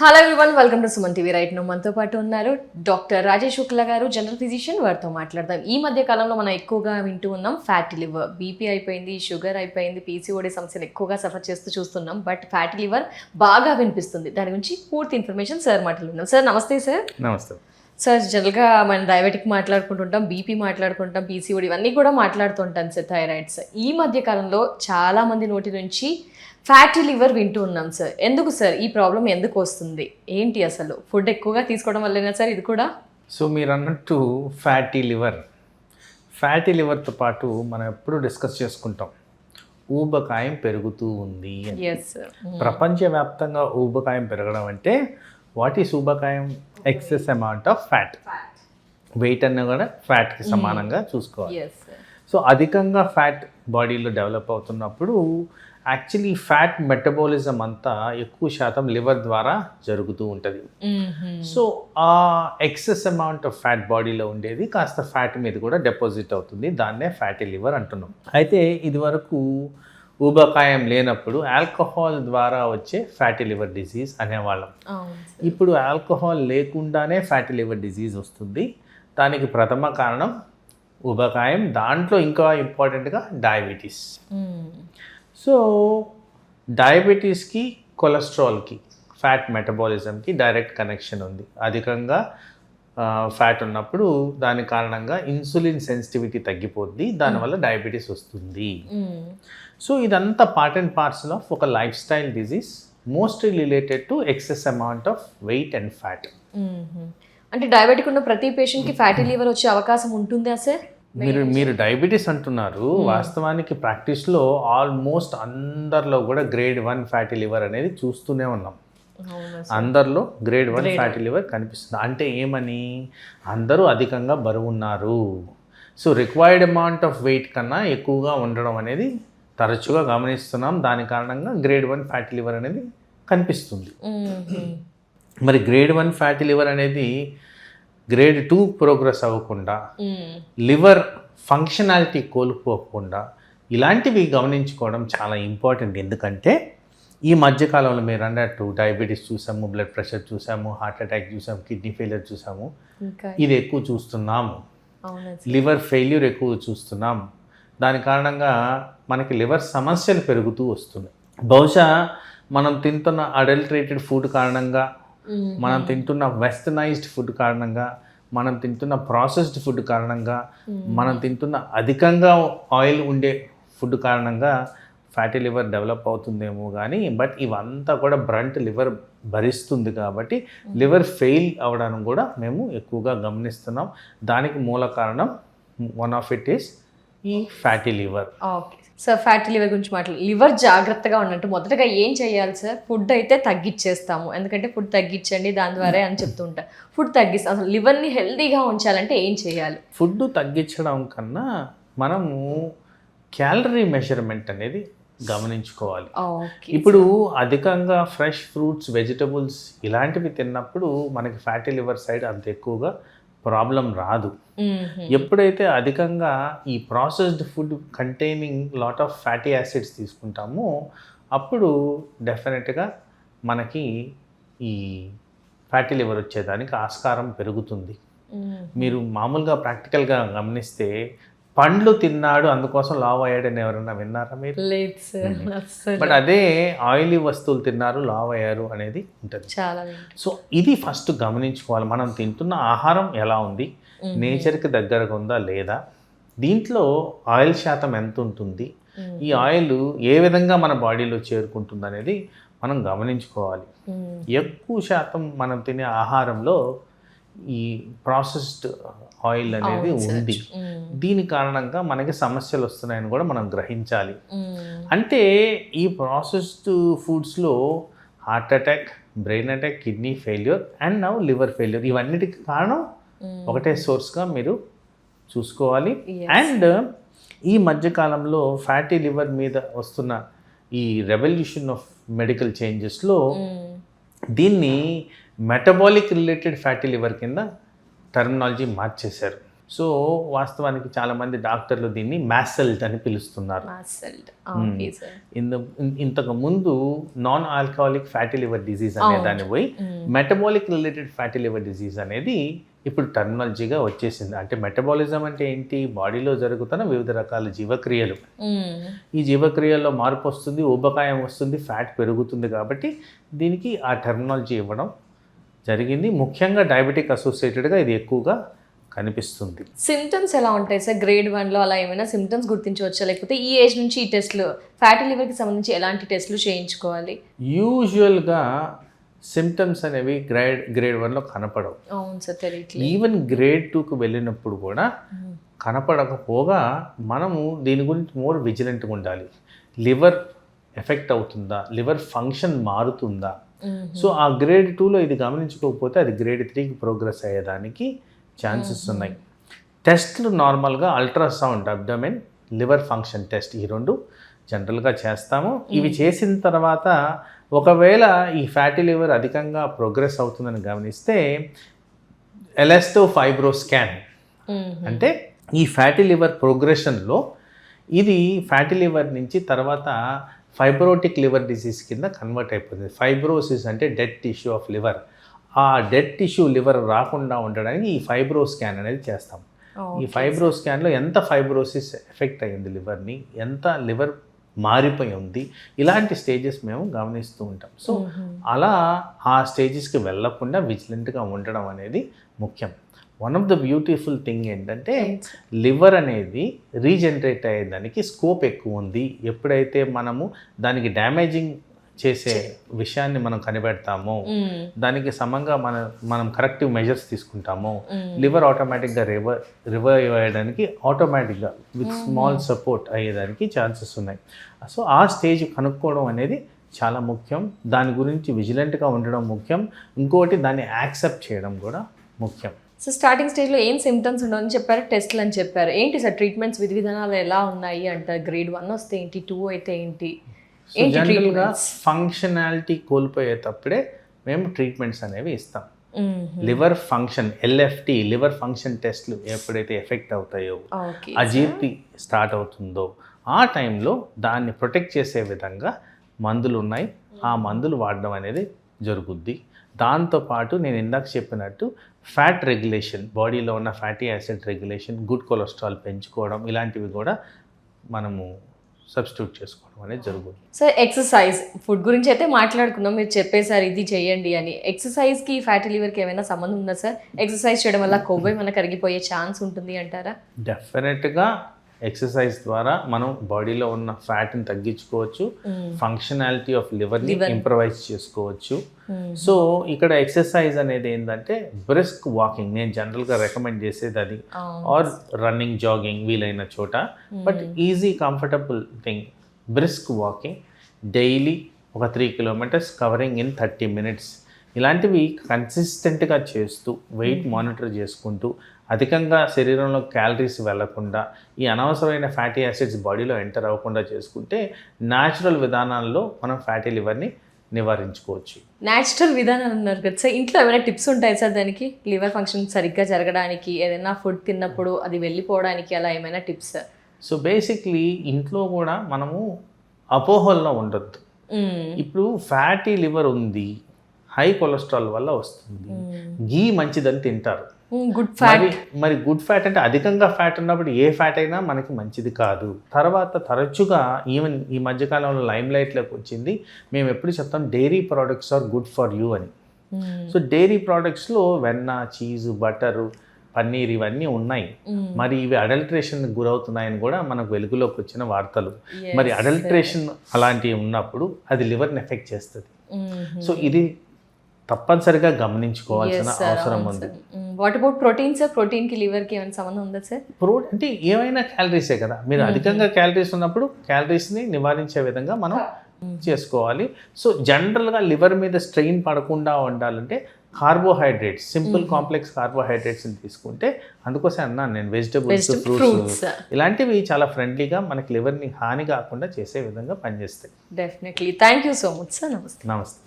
Hello everyone, welcome to Suman TV. Right now మనతో పాటు ఉన్నారు డాక్టర్ రాజేష్ శుక్లా గారు, జనరల్ ఫిజిషియన్. వారితో మాట్లాడదాం. ఈ మధ్య కాలంలో మనం ఎక్కువగా వింటూ ఉన్నాం ఫ్యాటీ లివర్, బీపీ అయిపోయింది, షుగర్ అయిపోయింది, పీసీఓడి సమస్యలు ఎక్కువగా సఫర్ చేస్తూ చూస్తున్నాం. బట్ ఫ్యాటీ లివర్ బాగా వినిపిస్తుంది. దాని గురించి పూర్తి ఇన్ఫర్మేషన్ సార్ మాట్లాడుతున్నాం. సార్ నమస్తే. సార్ నమస్తే సార్, జనరల్గా మనం డయాబెటిక్ మాట్లాడుకుంటుంటాం, బీపీ మాట్లాడుకుంటాం, పీసీఓడి ఇవన్నీ కూడా మాట్లాడుతుంటాం సార్, థైరాయిడ్స్. ఈ మధ్య కాలంలో చాలా మంది నోటి నుంచి ఫ్యాటీ లివర్ వింటూ ఉన్నాం సార్. ఎందుకు సార్ ఈ ప్రాబ్లం ఎందుకు వస్తుంది, ఏంటి అసలు? ఫుడ్ ఎక్కువగా తీసుకోవడం వల్లేనా సార్ ఇది కూడా? సో మీరు అన్నట్టు ఫ్యాటీ లివర్తో పాటు మనం ఎప్పుడు డిస్కస్ చేసుకుంటాం, ఊబకాయం పెరుగుతూ ఉంది అని. Yes sir. ప్రపంచవ్యాప్తంగా ఊబకాయం పెరగడం అంటే వాట్ ఈస్ ఊబకాయం? Excess amount of fat. Weight అన్న కూడా ఫ్యాట్కి సమానంగా చూసుకోవాలి. Yes sir. సో అధికంగా ఫ్యాట్ బాడీలో డెవలప్ అవుతున్నప్పుడు యాక్చువల్లీ ఫ్యాట్ మెటబాలిజం అంతా ఎక్కువ శాతం లివర్ ద్వారా జరుగుతూ ఉంటుంది. సో ఆ ఎక్సెస్ అమౌంట్ ఆఫ్ ఫ్యాట్ బాడీలో ఉండేది కాస్త ఫ్యాట్ మీద కూడా డిపాజిట్ అవుతుంది. దాన్నే ఫ్యాటీ లివర్ అంటున్నాం. అయితే ఇది వరకు ఊబకాయం లేనప్పుడు ఆల్కహాల్ ద్వారా వచ్చే ఫ్యాటీ లివర్ డిజీజ్ అనేవాళ్ళం. ఇప్పుడు ఆల్కహాల్ లేకుండానే ఫ్యాటీ లివర్ డిజీజ్ వస్తుంది. దానికి ప్రథమ కారణం ఊబకాయం, దాంట్లో ఇంకా ఇంపార్టెంట్గా డయాబెటీస్. సో డయాబెటీస్కి, కొలెస్ట్రాల్కి, ఫ్యాట్ మెటబాలిజంకి డైరెక్ట్ కనెక్షన్ ఉంది. అధికంగా ఫ్యాట్ ఉన్నప్పుడు దాని కారణంగా ఇన్సులిన్ సెన్సిటివిటీ తగ్గిపోద్ది, దానివల్ల డయాబెటీస్ వస్తుంది. సో ఇదంతా పార్ట్ అండ్ పార్సల్ ఆఫ్ ఒక life style disease, mostly related to excess amount of weight and fat. అంటే డయాబెటిక్ ఉన్న ప్రతి పేషెంట్కి ఫ్యాటీ లివర్ వచ్చే అవకాశం ఉంటుందా సార్? మీరు డయాబెటీస్ అంటున్నారు, వాస్తవానికి ప్రాక్టీస్లో ఆల్మోస్ట్ అందరిలో కూడా గ్రేడ్ 1 ఫ్యాటీ లివర్ అనేది చూస్తూనే ఉన్నాం. అందరిలో గ్రేడ్ 1 ఫ్యాటీ లివర్ కనిపిస్తుంది. అంటే ఏమని? అందరూ అధికంగా బరువు ఉన్నారు. So required amount of weight కన్నా ఎక్కువగా ఉండడం అనేది తరచుగా గమనిస్తున్నాం. దాని కారణంగా గ్రేడ్ 1 ఫ్యాటీ లివర్ అనేది కనిపిస్తుంది. మరి గ్రేడ్ 1 ఫ్యాటీ లివర్ అనేది గ్రేడ్ 2 ప్రోగ్రెస్ అవ్వకుండా, లివర్ ఫంక్షనాలిటీ కోల్పోకుండా ఇలాంటివి గమనించుకోవడం చాలా ఇంపార్టెంట్. ఎందుకంటే ఈ మధ్యకాలంలో మీరు అన్నట్టు డయాబెటీస్ చూసాము, బ్లడ్ ప్రెషర్ చూసాము, హార్ట్ అటాక్ చూసాము, కిడ్నీ ఫెయిల్యూర్ చూసాము. ఇది ఎక్కువ చూస్తున్నాము. లివర్ ఫెయిల్యూర్ ఎక్కువ చూస్తున్నాం. దాని కారణంగా మనకి లివర్ సమస్యలు పెరుగుతూ వస్తున్నాయి. బహుశా మనం తింటున్న అడల్టరేటెడ్ ఫుడ్ కారణంగా, మనం తింటున్న వెస్టర్నైజ్డ్ ఫుడ్ కారణంగా, మనం తింటున్న ప్రాసెస్డ్ ఫుడ్ కారణంగా, మనం తింటున్న అధికంగా ఆయిల్ ఉండే ఫుడ్ కారణంగా ఫ్యాటీ లివర్ డెవలప్ అవుతుందేమో కానీ, బట్ ఇవంతా కూడా బ్రంట్ లివర్ భరిస్తుంది. కాబట్టి లివర్ ఫెయిల్ అవ్వడానికి కూడా మేము ఎక్కువగా గమనిస్తున్నాం. దానికి మూల కారణం వన్ ఆఫ్ ఇట్ ఈస్ ఈ fatty liver. Okay sir, fatty liver గురించి మాట్లాడాలి. లివర్ జాగ్రత్తగా ఉన్నట్టు మొదటగా ఏం చేయాలి సార్? ఫుడ్ అయితే తగ్గించేస్తాము, ఎందుకంటే ఫుడ్ తగ్గించండి దాని ద్వారా అని చెప్తూ ఉంటాం. ఫుడ్ తగ్గిస్తాం, అసలు లివర్ని హెల్తీగా ఉంచాలంటే ఏం చేయాలి? ఫుడ్ తగ్గించడం కన్నా మనము క్యాలరీ మెజర్మెంట్ అనేది గమనించుకోవాలి. ఇప్పుడు అధికంగా ఫ్రెష్ ఫ్రూట్స్, వెజిటబుల్స్ ఇలాంటివి తిన్నప్పుడు మనకి ఫ్యాటీ లివర్ సైడ్ అంత ఎక్కువగా ప్రాబ్లం రాదు. ఎప్పుడైతే అధికంగా ఈ processed food containing lot of fatty acids తీసుకుంటామో అప్పుడు డెఫినెట్గా మనకి ఈ ఫ్యాటీ లివర్ వచ్చేదానికి ఆస్కారం పెరుగుతుంది. మీరు మామూలుగా ప్రాక్టికల్గా గమనిస్తే పండ్లు తిన్నాడు అందుకోసం లావు అయ్యాడని ఎవరన్నా విన్నారా మీరు? లేదు సార్. బట్ అదే ఆయిలీ వస్తువులు తిన్నారు లావు అయ్యారు అనేది ఉంటుంది. సో ఇది ఫస్ట్ గమనించుకోవాలి. మనం తింటున్న ఆహారం ఎలా ఉంది, నేచర్కి దగ్గరగా ఉందా లేదా, దీంట్లో ఆయిల్ శాతం ఎంత ఉంటుంది, ఈ ఆయిల్ ఏ విధంగా మన బాడీలో చేరుకుంటుంది అనేది మనం గమనించుకోవాలి. ఎక్కువ శాతం మనం తినే ఆహారంలో ఈ ప్రాసెస్డ్ ఆయిల్ అనేది ఉంది. దీని కారణంగా మనకి సమస్యలు వస్తున్నాయని కూడా మనం గ్రహించాలి. అంటే ఈ ప్రాసెస్డ్ ఫుడ్స్లో heart attack, brain attack, kidney failure and now liver failure, ఇవన్నిటికి కారణం ఒకటే సోర్స్గా మీరు చూసుకోవాలి. అండ్ ఈ మధ్యకాలంలో ఫ్యాటీ లివర్ మీద వస్తున్న ఈ రెవల్యూషన్ ఆఫ్ మెడికల్ చేంజెస్లో దీన్ని మెటబాలిక్ రిలేటెడ్ ఫ్యాటీ లివర్ కింద టర్మినాలజీ మార్చేశారు. సో వాస్తవానికి చాలామంది డాక్టర్లు దీన్ని మ్యాసెల్ట్ అని పిలుస్తున్నారు. Okay sir. ఇంతకు ముందు non alcoholic fatty liver disease అనే దాన్ని పోయి metabolic related fatty liver disease అనేది ఇప్పుడు టర్మినాలజీగా వచ్చేసింది. అంటే మెటబాలిజం అంటే ఏంటి? బాడీలో జరుగుతున్న వివిధ రకాల జీవక్రియలు. ఈ జీవక్రియల్లో మార్పు వస్తుంది, ఊబకాయం వస్తుంది, ఫ్యాట్ పెరుగుతుంది. కాబట్టి దీనికి ఆ టర్మినాలజీ ఇవ్వడం జరిగింది. ముఖ్యంగా డయాబెటిక్ అసోసియేటెడ్గా ఇది ఎక్కువగా కనిపిస్తుంది. సిమ్టమ్స్ ఎలా ఉంటాయి సార్? గ్రేడ్ 1లో అలా ఏమైనా సిమ్టమ్స్ గుర్తించవచ్చా? లేకపోతే ఈ ఏజ్ నుంచి ఈ టెస్ట్లు ఫ్యాటీ లివర్కి సంబంధించి ఎలాంటి టెస్ట్లు చేయించుకోవాలి? యూజువల్గా సిమ్టమ్స్ అనేవి గ్రేడ్ 1లో కనపడవు. అవును సార్, తెలియట్లేదు. ఈవెన్ గ్రేడ్ 2కు వెళ్ళినప్పుడు కూడా కనపడకపోగా మనము దీని గురించి మోర్ విజిలెంట్గా ఉండాలి. లివర్ ఎఫెక్ట్ అవుతుందా, లివర్ ఫంక్షన్ మారుతుందా? సో ఆ గ్రేడ్ 2లో ఇది గమనించుకోకపోతే అది గ్రేడ్ 3కి ప్రోగ్రెస్ అయ్యేదానికి ఛాన్సెస్ ఉన్నాయి. టెస్ట్లు నార్మల్గా ultrasound, abdomen, liver function test, ఈ రెండు జనరల్గా చేస్తాము. ఇవి చేసిన తర్వాత ఒకవేళ ఈ ఫ్యాటీ లివర్ అధికంగా ప్రోగ్రెస్ అవుతుందని గమనిస్తే ఎలాస్టోఫైబ్రో స్కాన్, అంటే ఈ ఫ్యాటీ లివర్ ప్రోగ్రెషన్లో ఇది ఫ్యాటీ లివర్ నుంచి తర్వాత ఫైబ్రోటిక్ లివర్ డిసీజ్ కింద కన్వర్ట్ అయిపోతుంది. ఫైబ్రోసిస్ అంటే డెడ్ టిష్యూ ఆఫ్ లివర్. ఆ డెడ్ టిష్యూ లివర్ రాకుండా ఉండడానికి ఈ ఫైబ్రో స్కాన్ అనేది చేస్తాం. ఈ ఫైబ్రో స్కాన్లో ఎంత ఫైబ్రోసిస్ ఎఫెక్ట్ అయ్యింది లివర్ని, ఎంత లివర్ మారిపోయి ఉంది, ఇలాంటి స్టేజెస్ మేము గమనిస్తూ ఉంటాం. సో అలా ఆ స్టేజెస్కి వెళ్ళకుండా విజిలెంట్గా ఉండడం అనేది ముఖ్యం. One of the beautiful thing ఏంటంటే లివర్ అనేది రీజనరేట్ అయ్యేదానికి స్కోప్ ఎక్కువ ఉంది. ఎప్పుడైతే మనము దానికి డ్యామేజింగ్ చేసే విషయాన్ని మనం కనిపెడతామో, దానికి సమంగా మనం కరెక్టివ్ మెజర్స్ తీసుకుంటామో, లివర్ ఆటోమేటిక్గా రివైవ్ అయ్యడానికి ఆటోమేటిక్గా విత్ స్మాల్ సపోర్ట్ అయ్యేదానికి ఛాన్సెస్ ఉన్నాయి. సో ఆ స్టేజ్ కనుక్కోవడం అనేది చాలా ముఖ్యం. దాని గురించి విజిలెంట్గా ఉండడం ముఖ్యం. ఇంకోటి దాన్ని యాక్సెప్ట్ చేయడం కూడా ముఖ్యం. సో స్టార్టింగ్ స్టేజ్లో ఏం సిమ్టమ్స్ ఉండవని చెప్పారు, టెస్ట్లు అని చెప్పారు. ఏంటి సార్ ట్రీట్మెంట్స్ విధి విధానాలు ఎలా ఉన్నాయి అంటారు? గ్రేడ్ 1 వస్తే ఏంటి, 2 అయితే ఏంటి? జనరల్గా ఫంక్షనాలిటీ కోల్పోయేటప్పుడే మేము ట్రీట్మెంట్స్ అనేవి ఇస్తాం. Liver function, LFT, liver function టెస్ట్లు ఎప్పుడైతే ఎఫెక్ట్ అవుతాయో, అజీర్తి స్టార్ట్ అవుతుందో ఆ టైంలో దాన్ని ప్రొటెక్ట్ చేసే విధంగా మందులు ఉన్నాయి. ఆ మందులు వాడడం అనేది జరుగుద్ది. దాంతోపాటు నేను ఇందాక చెప్పినట్టు ఫ్యాట్ రెగ్యులేషన్, బాడీలో ఉన్న fatty acid regulation, good cholesterol పెంచుకోవడం, ఇలాంటివి కూడా మనము సబ్స్టిట్యూట్ చేసుకోవడం అనేది జరుగుతుంది. సార్ ఎక్సర్సైజ్, ఫుడ్ గురించి అయితే మాట్లాడుకున్నాం, మీరు చెప్పేసారు ఇది చేయండి అని. ఎక్సర్సైజ్కి ఫ్యాటీ లివర్కి ఏమైనా సంబంధం ఉందా సార్? ఎక్సర్సైజ్ చేయడం వల్ల కొవ్వు మనకు కరిగిపోయే ఛాన్స్ ఉంటుంది అంటారా? డెఫినెట్గా ఎక్సర్సైజ్ ద్వారా మనం బాడీలో ఉన్న ఫ్యాట్ని తగ్గించుకోవచ్చు, ఫంక్షనాలిటీ ఆఫ్ లివర్ని ఇంప్రవైజ్ చేసుకోవచ్చు. సో ఇక్కడ ఎక్సర్సైజ్ అనేది ఏంటంటే బ్రిస్క్ వాకింగ్, నేను జనరల్గా రికమెండ్ చేసేది అది, ఆర్ రన్నింగ్, జాగింగ్ వీలైన చోట. But easy comfortable thing brisk walking, daily ఒక 3 kilometers కవరింగ్ ఇన్ 30 minutes. ఇలాంటివి కన్సిస్టెంట్గా చేస్తూ వెయిట్ మానిటర్ చేసుకుంటూ అధికంగా శరీరంలో క్యాలరీస్ వెళ్లకుండా ఈ అనవసరమైన ఫ్యాటీ యాసిడ్స్ బాడీలో ఎంటర్ అవ్వకుండా చేసుకుంటే న్యాచురల్ విధానాల్లో మనం ఫ్యాటీ లివర్ని నివారించుకోవచ్చు. న్యాచురల్ విధానాలు అన్నారు కదా సార్, ఇంట్లో ఏమైనా టిప్స్ ఉంటాయి సార్ దానికి? లివర్ ఫంక్షన్ సరిగ్గా జరగడానికి, ఏదైనా ఫుడ్ తిన్నప్పుడు అది వెళ్ళిపోవడానికి, అలా ఏమైనా టిప్స్? సో బేసిక్లీ ఇంట్లో కూడా మనము అపోహల్లో ఉండొద్దు. ఇప్పుడు ఫ్యాటీ లివర్ ఉంది, హై కొలెస్ట్రాల్ వల్ల వస్తుంది, గీ మంచిదని తింటారు. గుడ్ ఫ్యాట్, మరి గుడ్ ఫ్యాట్ అంటే అధికంగా ఫ్యాట్ ఉన్నప్పుడు ఏ ఫ్యాట్ అయినా మనకి మంచిది కాదు. తర్వాత తరచుగా ఈవెన్ ఈ మధ్యకాలంలో లైమ్ లైట్లోకి వచ్చింది, మేము ఎప్పుడు చెప్తాం dairy products are good for you అని. సో డైరీ ప్రోడక్ట్స్లో వెన్న, చీజు, బటరు, పన్నీర్ ఇవన్నీ ఉన్నాయి. మరి ఇవి అడల్ట్రేషన్ గురవుతున్నాయని కూడా మనకు వెలుగులోకి వచ్చిన వార్తలు. మరి అడల్ట్రేషన్ అలాంటివి ఉన్నప్పుడు అది లివర్ని ఎఫెక్ట్ చేస్తుంది. సో ఇది తప్పనిసరిగా గమనించుకోవాల్సిన అవసరం ఉంది. What about protein sir? ప్రోటీన్కి లివర్కి ఏమైనా సంబంధం ఉందా సార్? అంటే ఏమైనా క్యాలరీసే కదా, మీరు అధికంగా క్యాలరీస్ ఉన్నప్పుడు క్యాలరీస్ని నివారించే విధంగా మనం చేసుకోవాలి. సో జనరల్గా లివర్ మీద స్ట్రెయిన్ పడకుండా ఉండాలంటే కార్బోహైడ్రేట్స్, సింపుల్ కాంప్లెక్స్ కార్బోహైడ్రేట్స్ని తీసుకుంటే, అందుకోసం అన్నాను నేను వెజిటబుల్స్, ఫ్రూట్స్ ఇలాంటివి చాలా ఫ్రెండ్లీగా మనకి లివర్ని హాని కాకుండా చేసే విధంగా పనిచేస్తాయి. Definitely. Thank you so much sir. నమస్తే. నమస్తే.